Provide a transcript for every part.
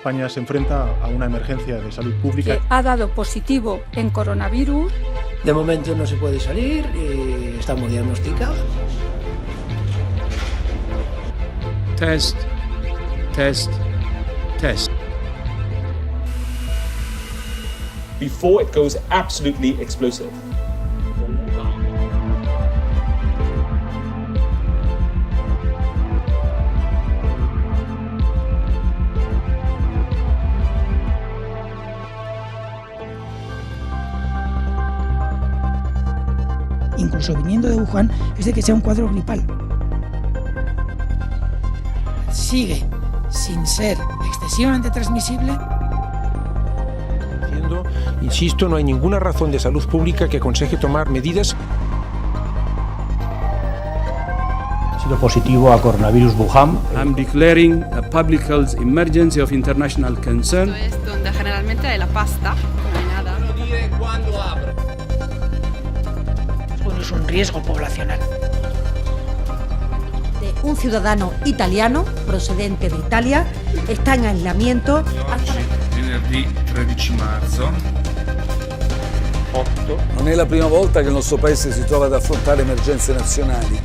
España se enfrenta a una emergencia de salud pública. Ha dado positivo en coronavirus. De momento no se puede salir y estamos diagnosticados. Test, test, test. Before it goes absolutely explosive. Incluso viniendo de Wuhan, es de que sea un cuadro gripal. Sigue sin ser excesivamente transmisible. Insisto, no hay ninguna razón de salud pública que aconseje tomar medidas. Ha sido positivo a coronavirus Wuhan. I'm declaring a public health emergency of international concern. Esto es donde generalmente hay la pasta, no hay nada. Bueno, es un riesgo poblacional. De un ciudadano italiano procedente de Italia está en aislamiento. Venerdì 13 marzo. Non è la prima volta che il nostro paese si trova ad affrontare emergenze nazionali.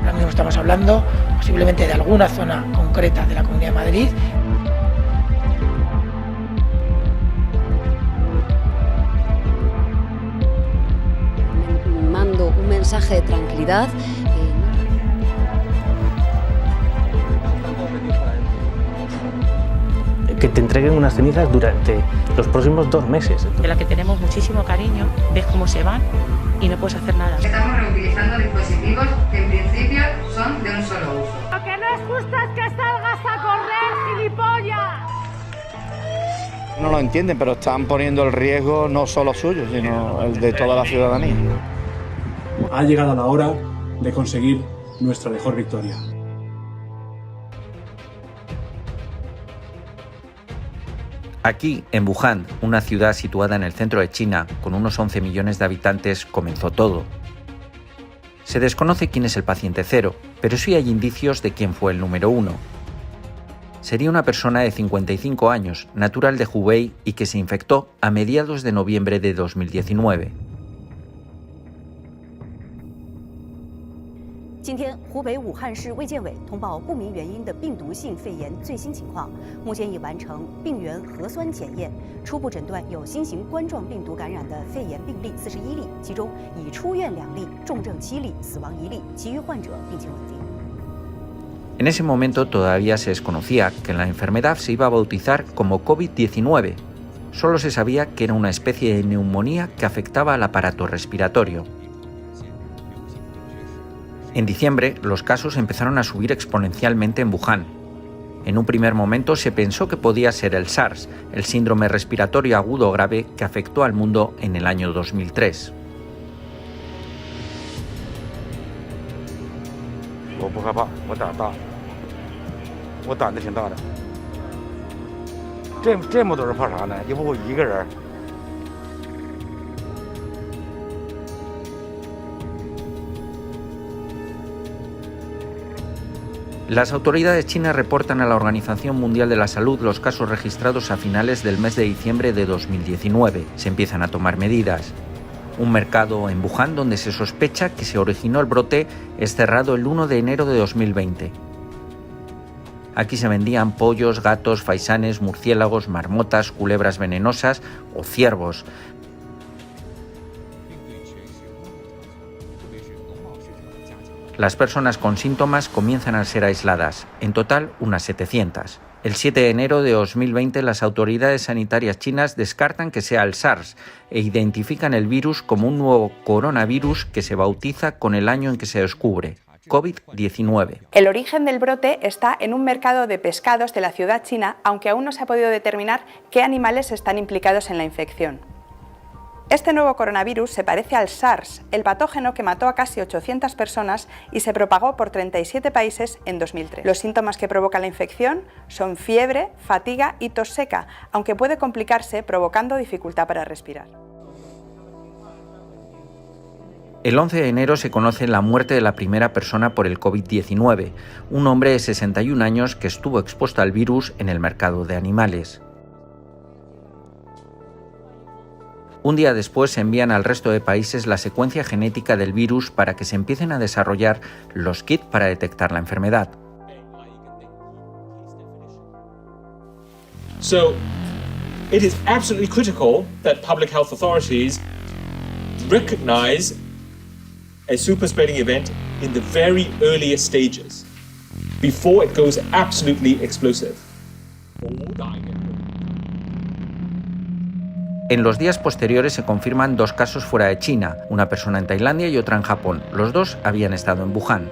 Ahora mismo estamos hablando posiblemente de alguna zona concreta de la Comunidad de Madrid. Mando un mensaje de tranquilidad. Que te entreguen unas cenizas durante los próximos 2 meses. De la que tenemos muchísimo cariño, ves cómo se van y no puedes hacer nada. Estamos reutilizando dispositivos que en principio son de un solo uso. Lo que no es justo es que salgas a correr, gilipollas. No lo entienden, pero están poniendo el riesgo no solo suyo, sino el de toda la ciudadanía. Ha llegado la hora de conseguir nuestra mejor victoria. Aquí, en Wuhan, una ciudad situada en el centro de China, con unos 11 millones de habitantes, comenzó todo. Se desconoce quién es el paciente cero, pero sí hay indicios de quién fue el número 1. Sería una persona de 55 años, natural de Hubei y que se infectó a mediados de noviembre de 2019. 今天，湖北武汉市卫健委通报不明原因的病毒性肺炎最新情况，目前已完成病原核酸检验，初步诊断有新型冠状病毒感染的肺炎病例41例，其中已出院2例，重症7例，死亡1例，其余患者病情稳定。 En ese momento todavía se desconocía que la enfermedad se iba a bautizar como COVID-19. Solo se sabía que era una especie de neumonía que afectaba al aparato respiratorio. En diciembre, los casos empezaron a subir exponencialmente en Wuhan. En un primer momento se pensó que podía ser el SARS, el síndrome respiratorio agudo grave que afectó al mundo en el año 2003. 我不害怕，我胆大，我胆子挺大的。这么多人怕啥呢？又不我一个人。 Las autoridades chinas reportan a la Organización Mundial de la Salud los casos registrados a finales del mes de diciembre de 2019. Se empiezan a tomar medidas. Un mercado en Wuhan donde se sospecha que se originó el brote es cerrado el 1 de enero de 2020. Aquí se vendían pollos, gatos, faisanes, murciélagos, marmotas, culebras venenosas o ciervos. Las personas con síntomas comienzan a ser aisladas, en total unas 700. El 7 de enero de 2020 las autoridades sanitarias chinas descartan que sea el SARS e identifican el virus como un nuevo coronavirus que se bautiza con el año en que se descubre, COVID-19. El origen del brote está en un mercado de pescados de la ciudad china, aunque aún no se ha podido determinar qué animales están implicados en la infección. Este nuevo coronavirus se parece al SARS, el patógeno que mató a casi 800 personas y se propagó por 37 países en 2003. Los síntomas que provoca la infección son fiebre, fatiga y tos seca, aunque puede complicarse provocando dificultad para respirar. El 11 de enero se conoce la muerte de la primera persona por el COVID-19, un hombre de 61 años que estuvo expuesto al virus en el mercado de animales. Un día después se envían al resto de países la secuencia genética del virus para que se empiecen a desarrollar los kits para detectar la enfermedad. So, it is absolutely critical that public health authorities recognize a super spreading event in the very earliest stages, before it goes absolutely explosive. En los días posteriores se confirman 2 casos fuera de China, una persona en Tailandia y otra en Japón. Los 2 habían estado en Wuhan.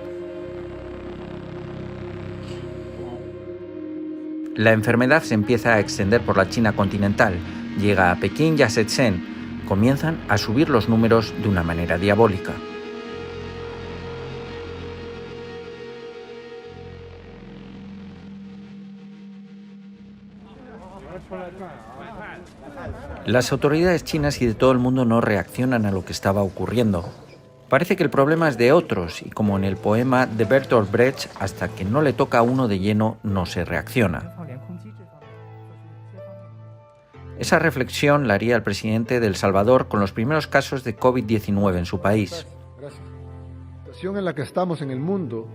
La enfermedad se empieza a extender por la China continental, llega a Pekín y a Shenzhen. Comienzan a subir los números de una manera diabólica. Las autoridades chinas y de todo el mundo no reaccionan a lo que estaba ocurriendo. Parece que el problema es de otros y, como en el poema de Bertolt Brecht, hasta que no le toca a uno de lleno no se reacciona. Esa reflexión la haría el presidente de El Salvador con los primeros casos de COVID-19 en su país. La situación en la que estamos en el mundo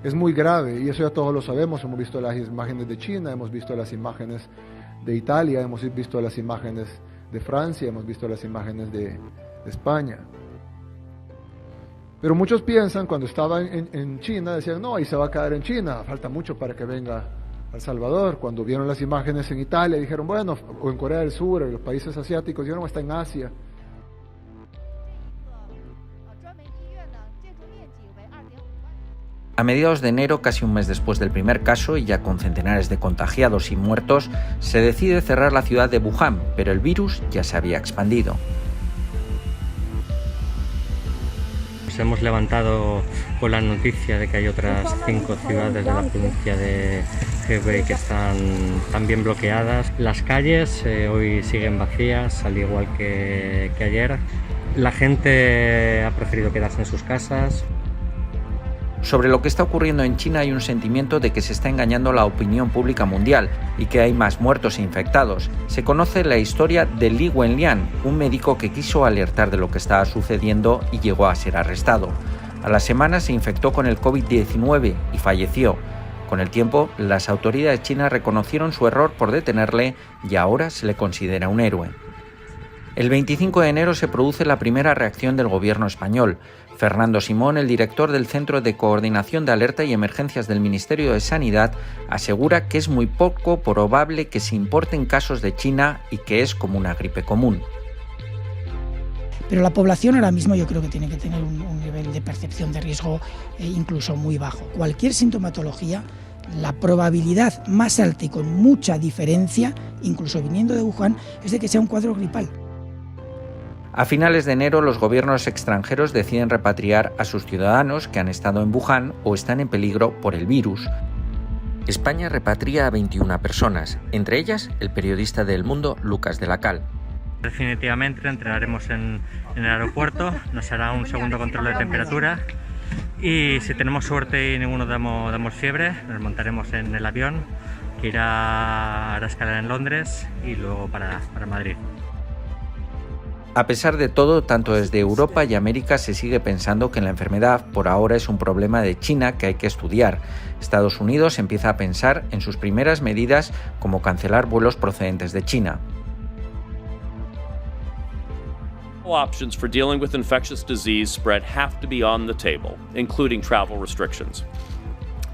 es muy grave y eso ya todos lo sabemos. Hemos visto las imágenes de China, hemos visto las imágenes de Italia, hemos visto las imágenes de Francia, hemos visto las imágenes de España. Pero muchos piensan, cuando estaban en China, decían, no, ahí se va a quedar en China, falta mucho para que venga a El Salvador. Cuando vieron las imágenes en Italia, dijeron, bueno, o en Corea del Sur, en los países asiáticos, dijeron, está en Asia. A mediados de enero, casi un mes después del primer caso y ya con centenares de contagiados y muertos, se decide cerrar la ciudad de Wuhan, pero el virus ya se había expandido. Nos hemos levantado con la noticia de que hay otras 5 ciudades de la provincia de Hebei que están también bloqueadas. Las calles hoy siguen vacías, al igual que ayer. La gente ha preferido quedarse en sus casas. Sobre lo que está ocurriendo en China hay un sentimiento de que se está engañando la opinión pública mundial y que hay más muertos e infectados. Se conoce la historia de Li Wenlian, un médico que quiso alertar de lo que estaba sucediendo y llegó a ser arrestado. A la semana se infectó con el COVID-19 y falleció. Con el tiempo, las autoridades chinas reconocieron su error por detenerle y ahora se le considera un héroe. El 25 de enero se produce la primera reacción del gobierno español. Fernando Simón, el director del Centro de Coordinación de Alerta y Emergencias del Ministerio de Sanidad, asegura que es muy poco probable que se importen casos de China y que es como una gripe común. Pero la población ahora mismo yo creo que tiene que tener un nivel de percepción de riesgo incluso muy bajo. Cualquier sintomatología, la probabilidad más alta y con mucha diferencia, incluso viniendo de Wuhan, es de que sea un cuadro gripal. A finales de enero, los gobiernos extranjeros deciden repatriar a sus ciudadanos que han estado en Wuhan o están en peligro por el virus. España repatria a 21 personas, entre ellas el periodista de El Mundo, Lucas de la Cal. Definitivamente entraremos en el aeropuerto, nos hará un segundo control de temperatura y si tenemos suerte y ninguno damos fiebre, nos montaremos en el avión que irá a escalar en Londres y luego para Madrid. A pesar de todo, tanto desde Europa y América se sigue pensando que la enfermedad por ahora es un problema de China que hay que estudiar. Estados Unidos empieza a pensar en sus primeras medidas como cancelar vuelos procedentes de China. Options for dealing with infectious disease spread have to be on the table, including travel restrictions.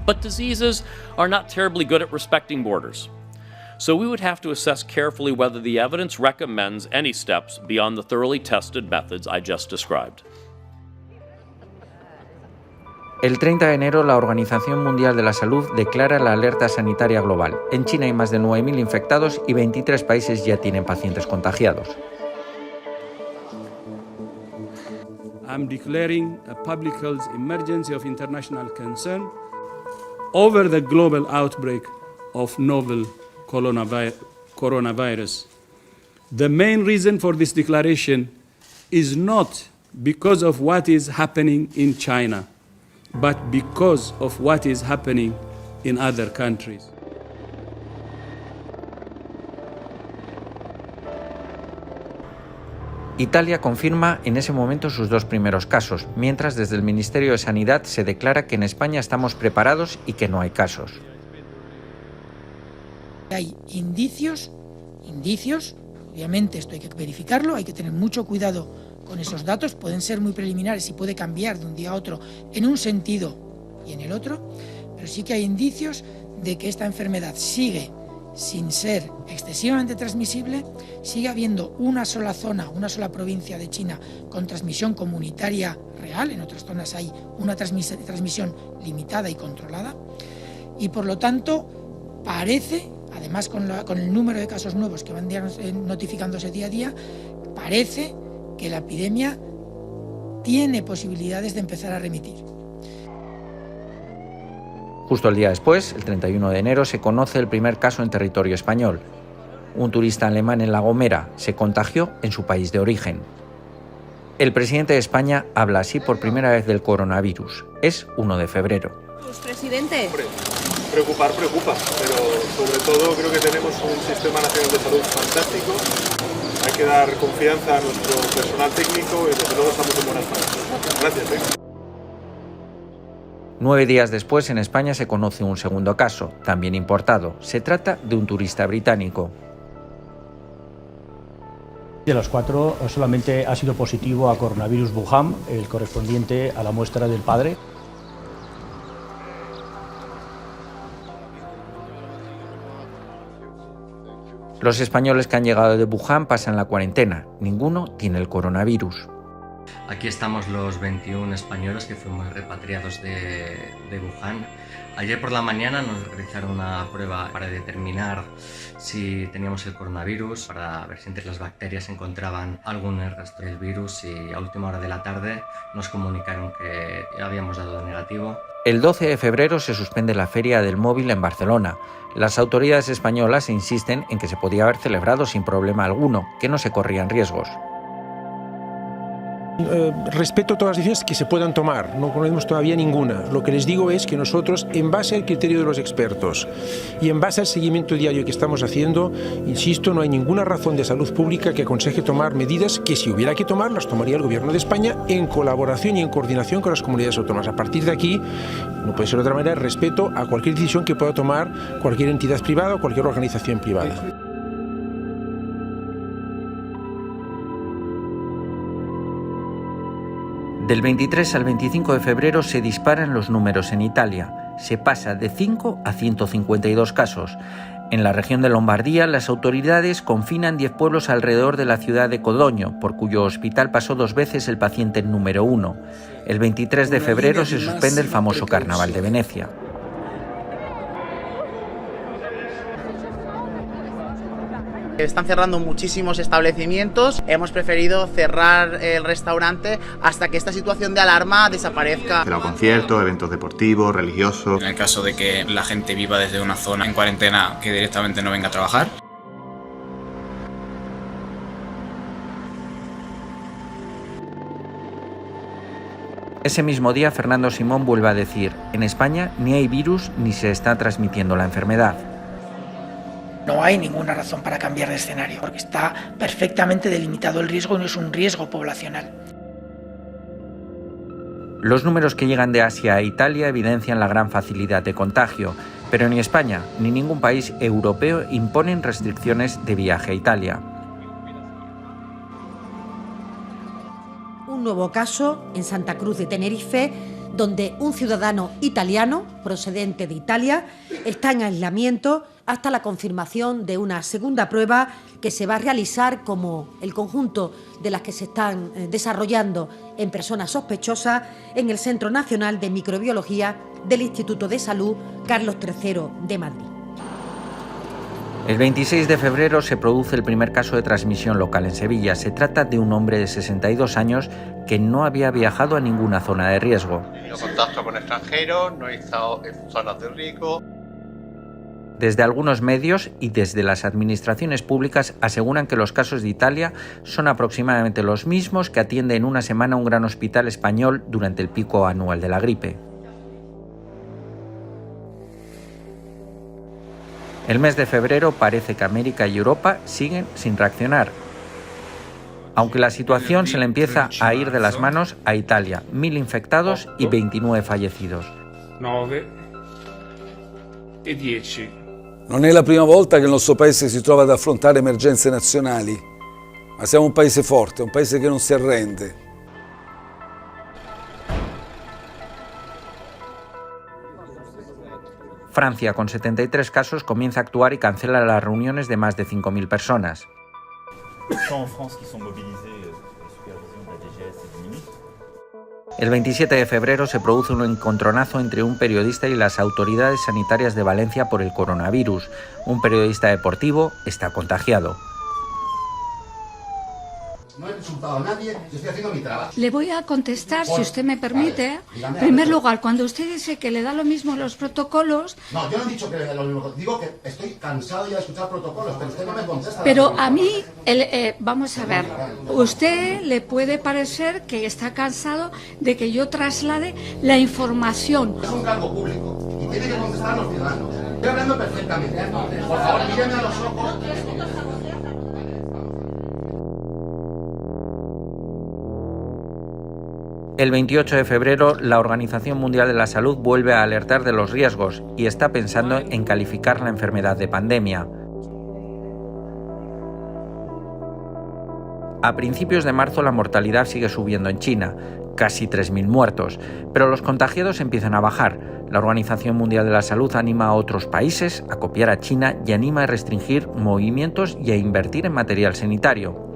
But diseases are not terribly good at respecting borders. So we would have to assess carefully whether the evidence recommends any steps beyond the thoroughly tested methods I just described. El 30 de enero, la Organización Mundial de la Salud declara la alerta sanitaria global. En China hay más de 9.000 infectados y 23 países ya tienen pacientes contagiados. I'm declaring a public health emergency of international concern over the global outbreak of novel coronavirus. The main reason for this declaration is not because of what is happening in China, but because of what is happening in other countries. Italia confirma en ese momento sus 2 primeros casos, mientras desde el Ministerio de Sanidad se declara que en España estamos preparados y que no hay casos. Hay indicios, obviamente esto hay que verificarlo, hay que tener mucho cuidado con esos datos, pueden ser muy preliminares y puede cambiar de un día a otro en un sentido y en el otro, pero sí que hay indicios de que esta enfermedad sigue sin ser excesivamente transmisible, sigue habiendo una sola zona, una sola provincia de China con transmisión comunitaria real, en otras zonas hay una transmisión limitada y controlada, y por lo tanto parece, además con el número de casos nuevos que van notificándose día a día, parece que la epidemia tiene posibilidades de empezar a remitir. Justo el día después, el 31 de enero, se conoce el primer caso en territorio español. Un turista alemán en La Gomera se contagió en su país de origen. El presidente de España habla así por primera vez del coronavirus. Es 1 de febrero. Presidente. Preocupar preocupa, pero sobre todo creo que tenemos un sistema nacional de salud fantástico. Hay que dar confianza a nuestro personal técnico y desde luego estamos en buenas manos. Gracias. 9 días después, en España se conoce un segundo caso, también importado. Se trata de un turista británico. De los 4, solamente ha sido positivo a coronavirus Wuhan, el correspondiente a la muestra del padre. Los españoles que han llegado de Wuhan pasan la cuarentena. Ninguno tiene el coronavirus. Aquí estamos los 21 españoles que fuimos repatriados de Wuhan. Ayer por la mañana nos realizaron una prueba para determinar si teníamos el coronavirus, para ver si entre las bacterias se encontraban algún rastro del virus, y a última hora de la tarde nos comunicaron que habíamos dado negativo. El 12 de febrero se suspende la Feria del Móvil en Barcelona. Las autoridades españolas insisten en que se podía haber celebrado sin problema alguno, que no se corrían riesgos. Respeto todas las decisiones que se puedan tomar, no conocemos todavía ninguna. Lo que les digo es que nosotros, en base al criterio de los expertos y en base al seguimiento diario que estamos haciendo, insisto, no hay ninguna razón de salud pública que aconseje tomar medidas que, si hubiera que tomar, las tomaría el Gobierno de España en colaboración y en coordinación con las comunidades autónomas. A partir de aquí, no puede ser de otra manera, respeto a cualquier decisión que pueda tomar cualquier entidad privada o cualquier organización privada. Del 23 al 25 de febrero se disparan los números en Italia. Se pasa de 5 a 152 casos. En la región de Lombardía, las autoridades confinan 10 pueblos alrededor de la ciudad de Codogno, por cuyo hospital pasó 2 veces el paciente número 1. El 23 de febrero se suspende el famoso Carnaval de Venecia. Están cerrando muchísimos establecimientos. Hemos preferido cerrar el restaurante hasta que esta situación de alarma desaparezca. Pero conciertos, eventos deportivos, religiosos. En el caso de que la gente viva desde una zona en cuarentena, que directamente no venga a trabajar. Ese mismo día, Fernando Simón vuelve a decir: en España ni hay virus ni se está transmitiendo la enfermedad. No hay ninguna razón para cambiar de escenario, porque está perfectamente delimitado el riesgo y no es un riesgo poblacional. Los números que llegan de Asia a Italia evidencian la gran facilidad de contagio, pero ni España ni ningún país europeo imponen restricciones de viaje a Italia. Un nuevo caso en Santa Cruz de Tenerife, donde un ciudadano italiano procedente de Italia está en aislamiento hasta la confirmación de una segunda prueba que se va a realizar, como el conjunto de las que se están desarrollando en personas sospechosas, en el Centro Nacional de Microbiología del Instituto de Salud Carlos III de Madrid. El 26 de febrero se produce el primer caso de transmisión local en Sevilla. Se trata de un hombre de 62 años que no había viajado a ninguna zona de riesgo. He tenido contacto con extranjeros, no he estado en zonas de riesgo. Desde algunos medios y desde las administraciones públicas aseguran que los casos de Italia son aproximadamente los mismos que atiende en una semana un gran hospital español durante el pico anual de la gripe. El mes de febrero parece que América y Europa siguen sin reaccionar, aunque la situación se le empieza a ir de las manos a Italia, 1000 infectados y 29 fallecidos. 9 e 10. Non è la prima volta che il nostro paese si trova ad affrontare emergenze nazionali, ma siamo un paese forte, un paese che non si arrende. Francia, con 73 casos, comienza a actuar y cancela las reuniones de más de 5.000 personas. El 27 de febrero se produce un encontronazo entre un periodista y las autoridades sanitarias de Valencia por el coronavirus. Un periodista deportivo está contagiado. No he insultado a nadie, yo estoy haciendo mi trabajo. Le voy a contestar, si usted me permite. En primer lugar, cuando usted dice que le da lo mismo los protocolos... No, yo no he dicho que le da lo mismo. Digo que estoy cansado ya de escuchar protocolos, pero usted no me contesta. Pero a mí, vamos a ver, usted le puede parecer que está cansado de que yo traslade la información. Es un cargo público y tiene que contestar a los ciudadanos. Estoy hablando perfectamente. Por favor, míreme a los ojos. El 28 de febrero, la Organización Mundial de la Salud vuelve a alertar de los riesgos y está pensando en calificar la enfermedad de pandemia. A principios de marzo la mortalidad sigue subiendo en China, casi 3.000 muertos, pero los contagiados empiezan a bajar. La Organización Mundial de la Salud anima a otros países a copiar a China y anima a restringir movimientos y a invertir en material sanitario.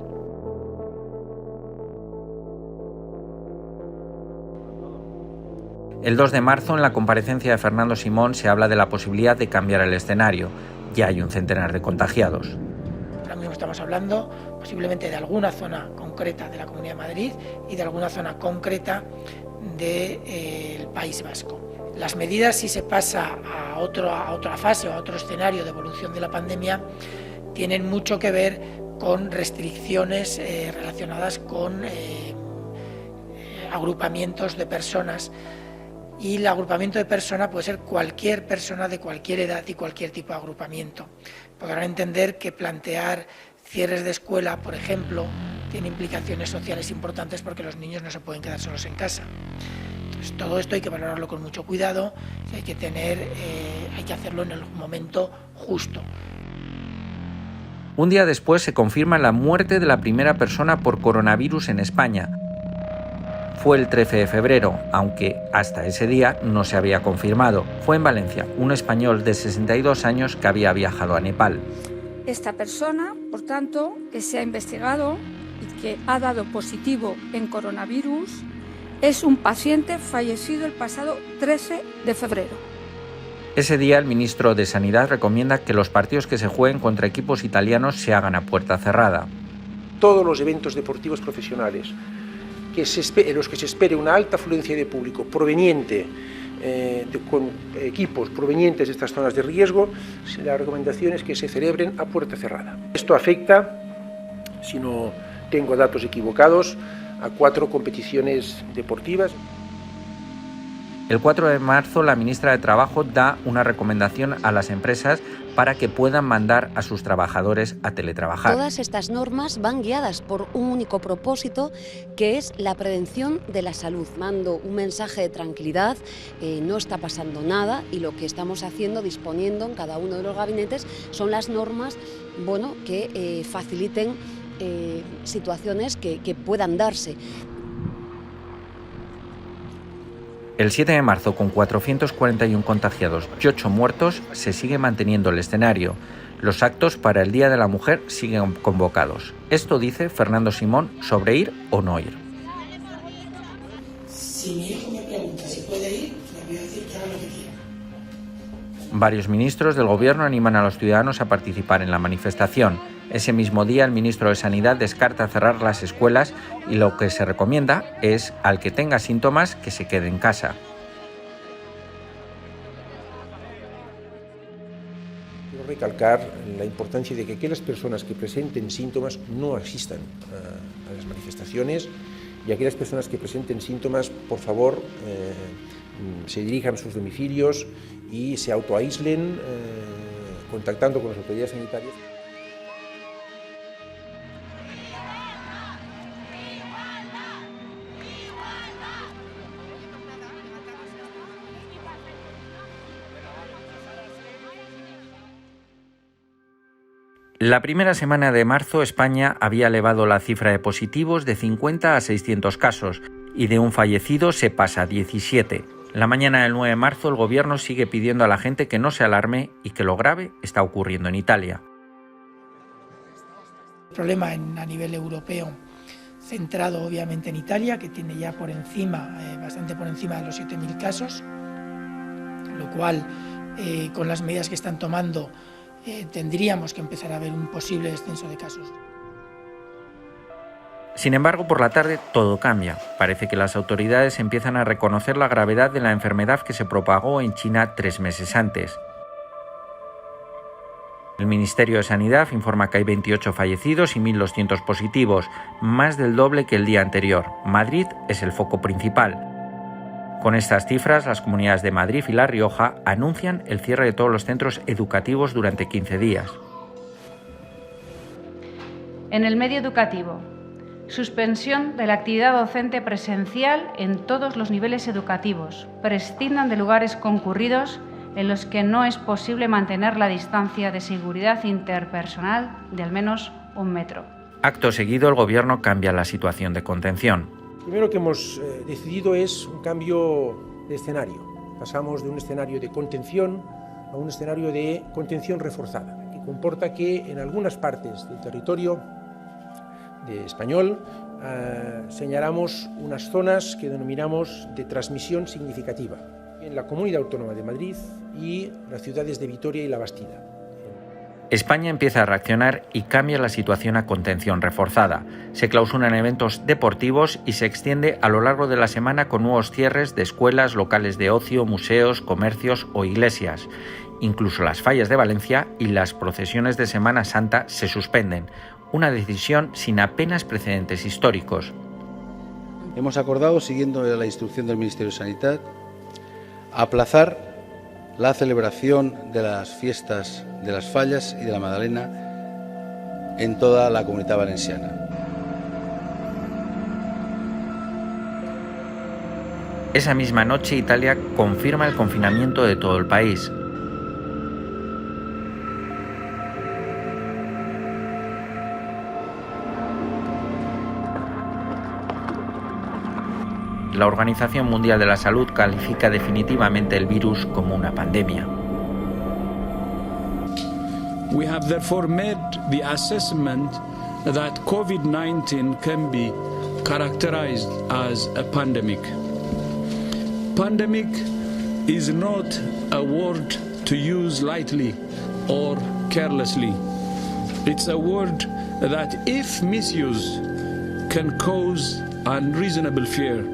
El 2 de marzo, en la comparecencia de Fernando Simón, se habla de la posibilidad de cambiar el escenario. Ya hay un centenar de contagiados. Ahora mismo estamos hablando posiblemente de alguna zona concreta de la Comunidad de Madrid y de alguna zona concreta del País Vasco. Las medidas, si se pasa a otra fase o a otro escenario de evolución de la pandemia, tienen mucho que ver con restricciones relacionadas con agrupamientos de personas. Y el agrupamiento de personas puede ser cualquier persona de cualquier edad y cualquier tipo de agrupamiento. Podrán entender que plantear cierres de escuela, por ejemplo, tiene implicaciones sociales importantes porque los niños no se pueden quedar solos en casa. Entonces, todo esto hay que valorarlo con mucho cuidado y hay que hacerlo en el momento justo. Un día después se confirma la muerte de la primera persona por coronavirus en España. Fue el 13 de febrero, aunque hasta ese día no se había confirmado. Fue en Valencia, un español de 62 años que había viajado a Nepal. Esta persona, por tanto, que se ha investigado y que ha dado positivo en coronavirus, es un paciente fallecido el pasado 13 de febrero. Ese día el ministro de Sanidad recomienda que los partidos que se jueguen contra equipos italianos se hagan a puerta cerrada. Todos los eventos deportivos profesionales en los que se espere una alta afluencia de público proveniente con equipos provenientes de estas zonas de riesgo, la recomendación es que se celebren a puerta cerrada. Esto afecta, si no tengo datos equivocados, a 4 competiciones deportivas. El 4 de marzo la ministra de Trabajo da una recomendación a las empresas para que puedan mandar a sus trabajadores a teletrabajar. Todas estas normas van guiadas por un único propósito, que es la prevención de la salud. Mando un mensaje de tranquilidad, no está pasando nada y lo que estamos haciendo, disponiendo en cada uno de los gabinetes, son las normas que faciliten situaciones que puedan darse. El 7 de marzo, con 441 contagiados y 8 muertos, se sigue manteniendo el escenario. Los actos para el Día de la Mujer siguen convocados. Esto dice Fernando Simón sobre ir o no ir. Si mi hijo me pregunta si puede ir, le voy a decir que haga lo que quiera. Varios ministros del gobierno animan a los ciudadanos a participar en la manifestación. Ese mismo día, el ministro de Sanidad descarta cerrar las escuelas y lo que se recomienda es al que tenga síntomas que se quede en casa. Quiero recalcar la importancia de que aquellas personas que presenten síntomas no asistan a las manifestaciones y aquellas personas que presenten síntomas, por favor, se dirijan a sus domicilios y se autoaíslen contactando con las autoridades sanitarias. La primera semana de marzo, España había elevado la cifra de positivos de 50 a 600 casos y de un fallecido se pasa a 17. La mañana del 9 de marzo, el gobierno sigue pidiendo a la gente que no se alarme y que lo grave está ocurriendo en Italia. El problema a nivel europeo, centrado obviamente en Italia, que tiene ya por encima, bastante por encima de los 7.000 casos, lo cual, con las medidas que están tomando, tendríamos que empezar a ver un posible descenso de casos. Sin embargo, por la tarde todo cambia. Parece que las autoridades empiezan a reconocer la gravedad de la enfermedad que se propagó en China 3 meses antes. El Ministerio de Sanidad informa que hay 28 fallecidos y 1.200 positivos, más del doble que el día anterior. Madrid es el foco principal. Con estas cifras, las comunidades de Madrid y La Rioja anuncian el cierre de todos los centros educativos durante 15 días. En el medio educativo, suspensión de la actividad docente presencial en todos los niveles educativos. Prescindan de lugares concurridos en los que no es posible mantener la distancia de seguridad interpersonal de al menos 1 metro. Acto seguido, el Gobierno cambia la situación de contención. Lo primero que hemos decidido es un cambio de escenario. Pasamos de un escenario de contención a un escenario de contención reforzada, que comporta que en algunas partes del territorio español señalamos unas zonas que denominamos de transmisión significativa, en la Comunidad Autónoma de Madrid y las ciudades de Vitoria y La Bastida. España empieza a reaccionar y cambia la situación a contención reforzada. Se clausuran eventos deportivos y se extiende a lo largo de la semana con nuevos cierres de escuelas, locales de ocio, museos, comercios o iglesias. Incluso las fallas de Valencia y las procesiones de Semana Santa se suspenden. Una decisión sin apenas precedentes históricos. Hemos acordado, siguiendo la instrucción del Ministerio de Sanidad, aplazar la celebración de las fiestas de las Fallas y de la Magdalena en toda la Comunidad Valenciana. Esa misma noche, Italia confirma el confinamiento de todo el país. La Organización Mundial de la Salud califica definitivamente el virus como una pandemia. We have therefore made the assessment that COVID-19 can be characterized as a pandemic. Pandemic is not a word to use lightly or carelessly. It's a word that, if misused, can cause unreasonable fear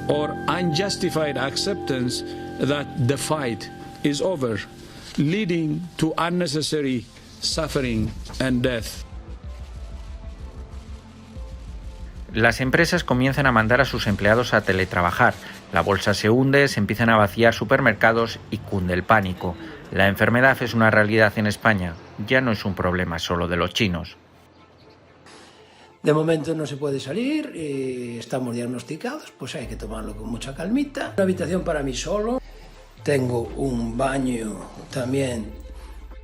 or unjustified acceptance that the fight is over, leading to unnecessary suffering and death. Las empresas comienzan a mandar a sus empleados a teletrabajar. La bolsa se hunde, se empiezan a vaciar supermercados y cunde el pánico. La enfermedad es una realidad en España, ya no es un problema solo de los chinos. De momento no se puede salir, estamos diagnosticados, pues hay que tomarlo con mucha calmita. Una habitación para mí solo, tengo un baño también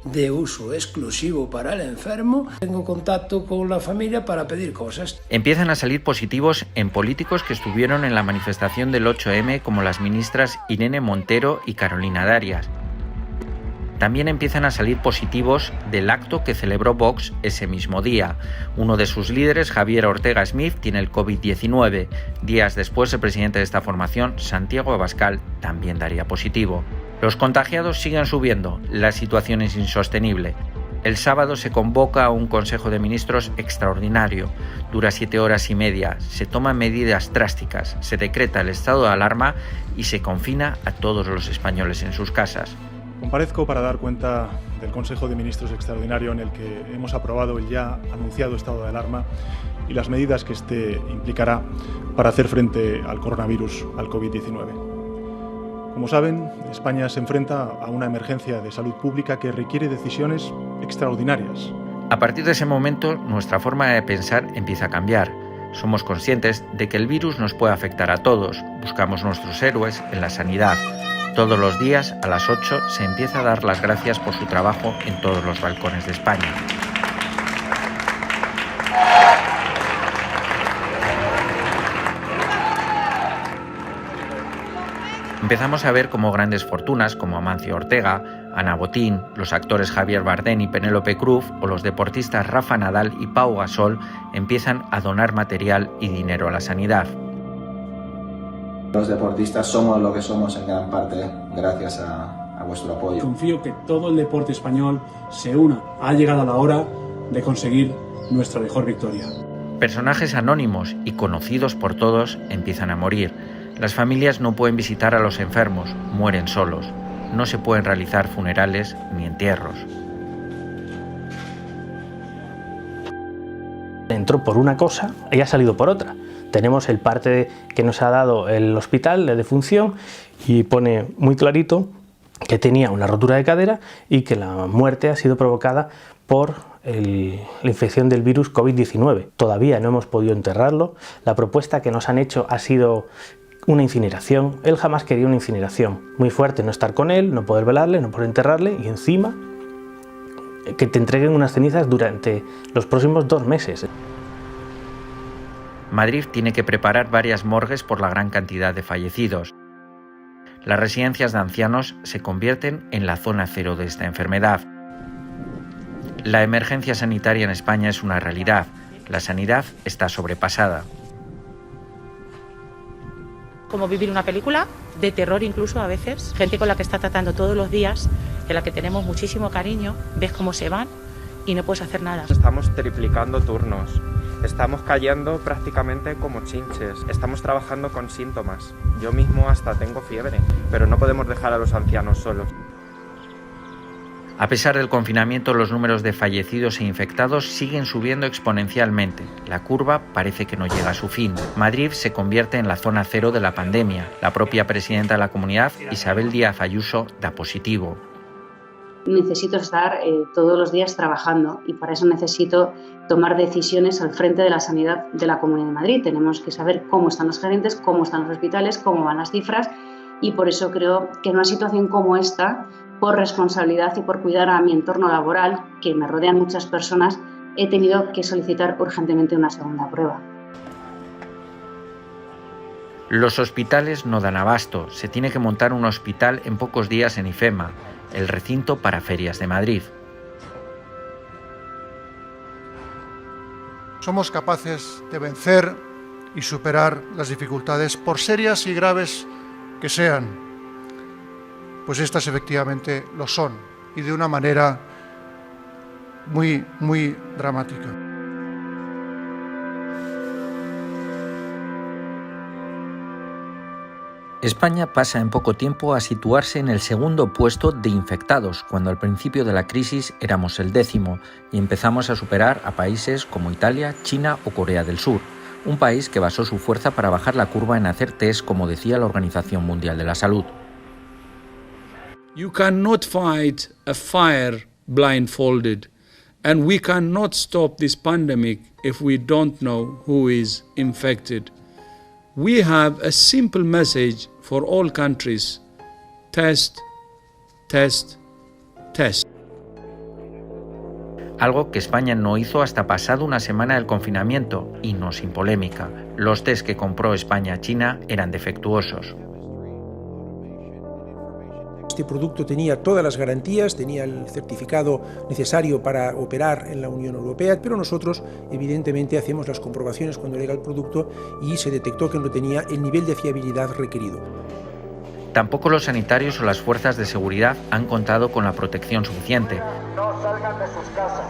de uso exclusivo para el enfermo, tengo contacto con la familia para pedir cosas. Empiezan a salir positivos en políticos que estuvieron en la manifestación del 8M, como las ministras Irene Montero y Carolina Darias. También empiezan a salir positivos del acto que celebró Vox ese mismo día. Uno de sus líderes, Javier Ortega Smith, tiene el COVID-19. Días después, el presidente de esta formación, Santiago Abascal, también daría positivo. Los contagiados siguen subiendo, la situación es insostenible. El sábado se convoca a un Consejo de Ministros extraordinario, dura 7 horas y media, se toman medidas drásticas, se decreta el estado de alarma y se confina a todos los españoles en sus casas. Comparezco para dar cuenta del Consejo de Ministros extraordinario en el que hemos aprobado el ya anunciado estado de alarma y las medidas que este implicará para hacer frente al coronavirus, al COVID-19. Como saben, España se enfrenta a una emergencia de salud pública que requiere decisiones extraordinarias. A partir de ese momento, nuestra forma de pensar empieza a cambiar. Somos conscientes de que el virus nos puede afectar a todos. Buscamos nuestros héroes en la sanidad. Todos los días, a las 8, se empieza a dar las gracias por su trabajo en todos los balcones de España. Empezamos a ver cómo grandes fortunas como Amancio Ortega, Ana Botín, los actores Javier Bardem y Penélope Cruz o los deportistas Rafa Nadal y Pau Gasol empiezan a donar material y dinero a la sanidad. Los deportistas somos lo que somos en gran parte gracias a vuestro apoyo. Confío que todo el deporte español se una. Ha llegado la hora de conseguir nuestra mejor victoria. Personajes anónimos y conocidos por todos empiezan a morir. Las familias no pueden visitar a los enfermos, mueren solos. No se pueden realizar funerales ni entierros. Entró por una cosa y ha salido por otra. Tenemos el parte que nos ha dado el hospital de defunción y pone muy clarito que tenía una rotura de cadera y que la muerte ha sido provocada por la infección del virus COVID-19. Todavía no hemos podido enterrarlo. La propuesta que nos han hecho ha sido una incineración. Él jamás quería una incineración. Muy fuerte no estar con él, no poder velarle, no poder enterrarle y encima que te entreguen unas cenizas durante los próximos 2 meses. Madrid tiene que preparar varias morgues por la gran cantidad de fallecidos. Las residencias de ancianos se convierten en la zona cero de esta enfermedad. La emergencia sanitaria en España es una realidad. La sanidad está sobrepasada. Como vivir una película, de terror incluso a veces, gente con la que está tratando todos los días, de la que tenemos muchísimo cariño, ves cómo se van y no puedes hacer nada. Estamos triplicando turnos, estamos cayendo prácticamente como chinches, estamos trabajando con síntomas. Yo mismo hasta tengo fiebre, pero no podemos dejar a los ancianos solos. A pesar del confinamiento, los números de fallecidos e infectados siguen subiendo exponencialmente. La curva parece que no llega a su fin. Madrid se convierte en la zona cero de la pandemia. La propia presidenta de la comunidad, Isabel Díaz Ayuso, da positivo. Necesito estar todos los días trabajando y para eso necesito tomar decisiones al frente de la sanidad de la Comunidad de Madrid. Tenemos que saber cómo están los gerentes, cómo están los hospitales, cómo van las cifras y por eso creo que en una situación como esta, por responsabilidad y por cuidar a mi entorno laboral, que me rodean muchas personas, he tenido que solicitar urgentemente una segunda prueba. Los hospitales no dan abasto. Se tiene que montar un hospital en pocos días en IFEMA, el recinto para ferias de Madrid. Somos capaces de vencer y superar las dificultades, por serias y graves que sean. Pues estas efectivamente lo son, y de una manera muy, muy dramática. España pasa en poco tiempo a situarse en el segundo puesto de infectados, cuando al principio de la crisis éramos el 10º y empezamos a superar a países como Italia, China o Corea del Sur, un país que basó su fuerza para bajar la curva en hacer test, como decía la Organización Mundial de la Salud. You cannot fight a fire blindfolded, and we cannot stop this pandemic if we don't know who is infected. We have a simple message for all countries: test, test, test. Algo que España no hizo hasta pasado una semana del confinamiento, y no sin polémica. Los test que compró España a China eran defectuosos. Este producto tenía todas las garantías, tenía el certificado necesario para operar en la Unión Europea, pero nosotros evidentemente hacemos las comprobaciones cuando llega el producto y se detectó que no tenía el nivel de fiabilidad requerido. Tampoco los sanitarios o las fuerzas de seguridad han contado con la protección suficiente. No salgan de sus casas.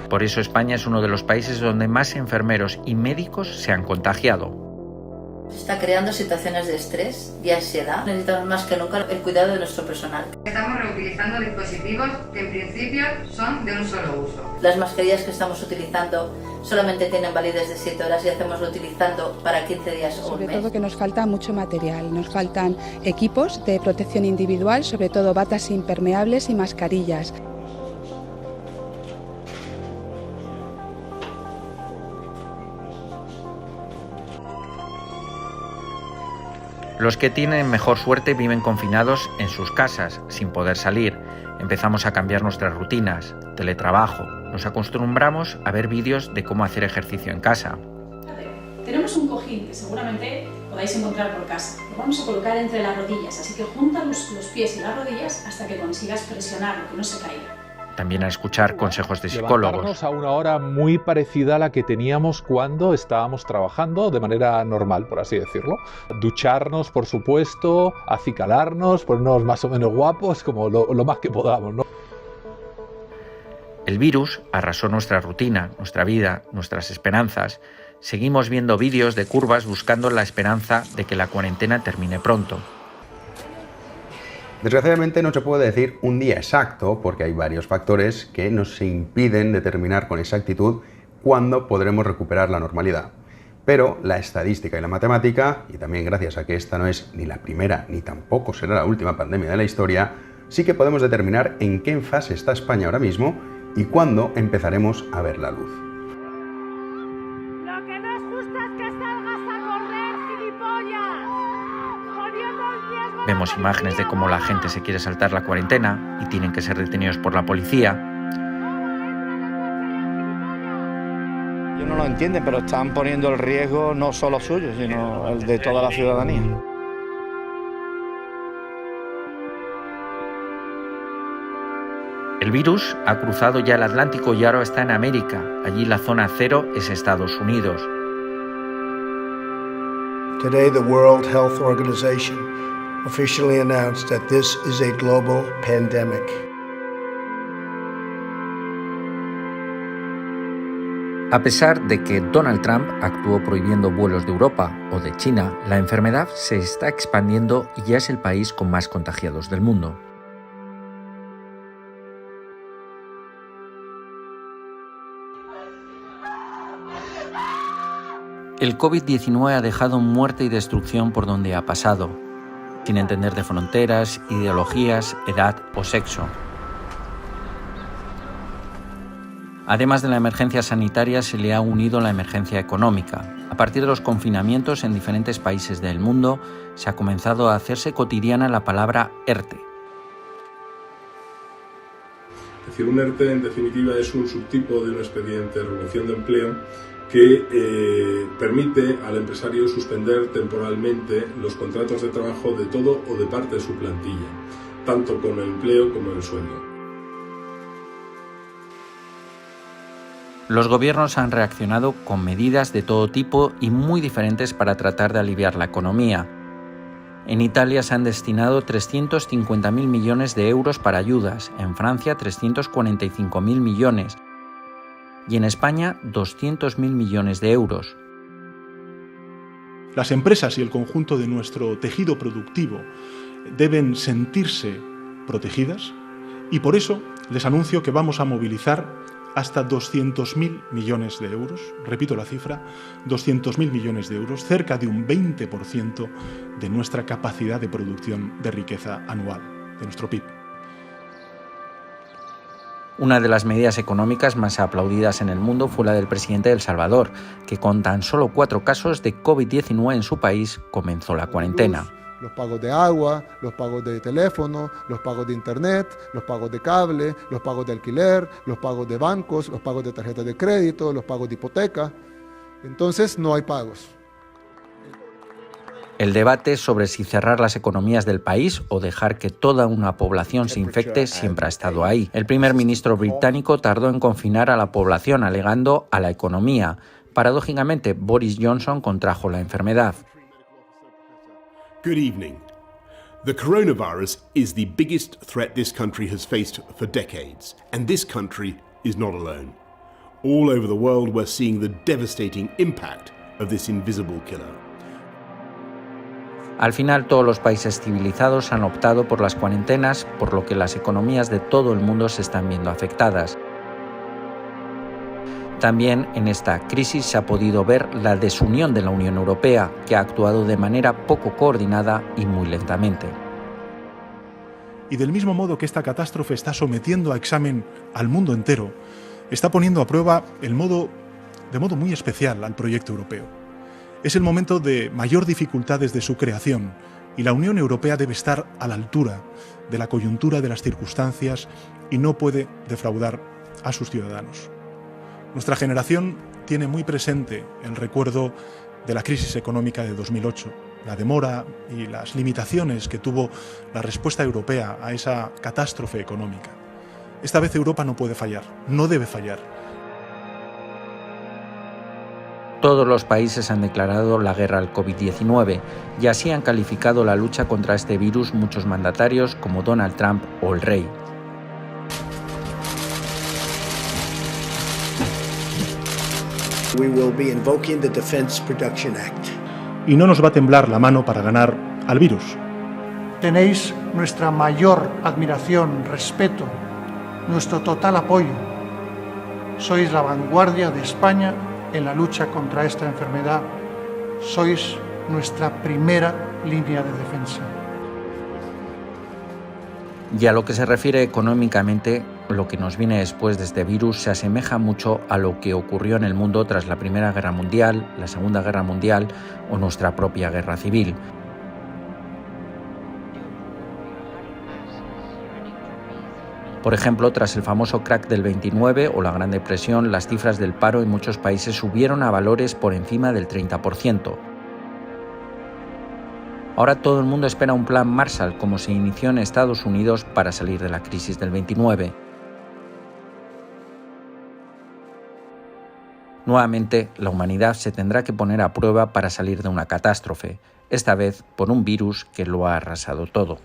Por eso España es uno de los países donde más enfermeros y médicos se han contagiado. Se está creando situaciones de estrés y ansiedad. Necesitamos más que nunca el cuidado de nuestro personal. Estamos reutilizando dispositivos que en principio son de un solo uso. Las mascarillas que estamos utilizando solamente tienen validez de 7 horas y hacemos utilizando para 15 días o un mes. Sobre todo que nos falta mucho material, nos faltan equipos de protección individual, sobre todo batas impermeables y mascarillas. Los que tienen mejor suerte viven confinados en sus casas, sin poder salir. Empezamos a cambiar nuestras rutinas, teletrabajo. Nos acostumbramos a ver vídeos de cómo hacer ejercicio en casa. Tenemos un cojín que seguramente podáis encontrar por casa. Lo vamos a colocar entre las rodillas, así que junta los pies y las rodillas hasta que consigas presionarlo, que no se caiga. También a escuchar consejos de psicólogos. Levantarnos a una hora muy parecida a la que teníamos cuando estábamos trabajando de manera normal, por así decirlo. Ducharnos, por supuesto, acicalarnos, ponernos más o menos guapos, como lo más que podamos, ¿no? El virus arrasó nuestra rutina, nuestra vida, nuestras esperanzas. Seguimos viendo vídeos de curvas buscando la esperanza de que la cuarentena termine pronto. Desgraciadamente no se puede decir un día exacto porque hay varios factores que nos impiden determinar con exactitud cuándo podremos recuperar la normalidad. Pero la estadística y la matemática, y también gracias a que esta no es ni la primera ni tampoco será la última pandemia de la historia, sí que podemos determinar en qué fase está España ahora mismo y cuándo empezaremos a ver la luz. Lo que no es justo es que salgas a correr, gilipollas. Poniendo en riesgo. Vemos imágenes de cómo la gente se quiere saltar la cuarentena y tienen que ser detenidos por la policía. Ellos no lo entienden, pero están poniendo el riesgo no solo suyo, sino el de toda la ciudadanía. El virus ha cruzado ya el Atlántico y ahora está en América. Allí la zona cero es Estados Unidos. Today, the World Health Organization officially announced that this is a global pandemic. A pesar de que Donald Trump actuó prohibiendo vuelos de Europa o de China, la enfermedad se está expandiendo y ya es el país con más contagiados del mundo. El COVID-19 ha dejado muerte y destrucción por donde ha pasado, sin entender de fronteras, ideologías, edad o sexo. Además de la emergencia sanitaria, se le ha unido la emergencia económica. A partir de los confinamientos en diferentes países del mundo, se ha comenzado a hacerse cotidiana la palabra ERTE. Es decir, un ERTE en definitiva es un subtipo de un expediente de regulación de empleo que permite al empresario suspender temporalmente los contratos de trabajo de todo o de parte de su plantilla, tanto con el empleo como el sueldo. Los gobiernos han reaccionado con medidas de todo tipo y muy diferentes para tratar de aliviar la economía. En Italia se han destinado 350.000 millones de euros para ayudas, en Francia 345.000 millones y en España 200.000 millones de euros. Las empresas y el conjunto de nuestro tejido productivo deben sentirse protegidas y por eso les anuncio que vamos a movilizar hasta 200.000 millones de euros, repito la cifra, 200.000 millones de euros, cerca de un 20% de nuestra capacidad de producción de riqueza anual, de nuestro PIB. Una de las medidas económicas más aplaudidas en el mundo fue la del presidente de El Salvador, que con tan solo 4 casos de COVID-19 en su país comenzó la cuarentena. Los pagos de agua, los pagos de teléfono, los pagos de internet, los pagos de cable, los pagos de alquiler, los pagos de bancos, los pagos de tarjetas de crédito, los pagos de hipoteca. Entonces no hay pagos. El debate sobre si cerrar las economías del país o dejar que toda una población se infecte siempre ha estado ahí. El primer ministro británico tardó en confinar a la población alegando a la economía. Paradójicamente, Boris Johnson contrajo la enfermedad. Good evening. The coronavirus is the biggest threat this country has faced for decades, and this country is not alone. All over the world we're seeing the devastating impact of this invisible killer. Al final, todos los países civilizados han optado por las cuarentenas, por lo que las economías de todo el mundo se están viendo afectadas. También en esta crisis se ha podido ver la desunión de la Unión Europea, que ha actuado de manera poco coordinada y muy lentamente. Y del mismo modo que esta catástrofe está sometiendo a examen al mundo entero, está poniendo a prueba de modo muy especial al proyecto europeo. Es el momento de mayor dificultad desde su creación y la Unión Europea debe estar a la altura de la coyuntura de las circunstancias y no puede defraudar a sus ciudadanos. Nuestra generación tiene muy presente el recuerdo de la crisis económica de 2008, la demora y las limitaciones que tuvo la respuesta europea a esa catástrofe económica. Esta vez Europa no puede fallar, no debe fallar. Todos los países han declarado la guerra al COVID-19 y así han calificado la lucha contra este virus muchos mandatarios como Donald Trump o el rey. We will be invoking the Defense Production Act. Y no nos va a temblar la mano para ganar al virus. Tenéis nuestra mayor admiración, respeto, nuestro total apoyo. Sois la vanguardia de España en la lucha contra esta enfermedad. Sois nuestra primera línea de defensa. Y a lo que se refiere económicamente, lo que nos viene después de este virus se asemeja mucho a lo que ocurrió en el mundo tras la Primera Guerra Mundial, la Segunda Guerra Mundial o nuestra propia guerra civil. Por ejemplo, tras el famoso crack del 29 o la Gran Depresión, las cifras del paro en muchos países subieron a valores por encima del 30%. Ahora todo el mundo espera un plan Marshall, como se inició en Estados Unidos para salir de la crisis del 29. Nuevamente, la humanidad se tendrá que poner a prueba para salir de una catástrofe, esta vez por un virus que lo ha arrasado todo.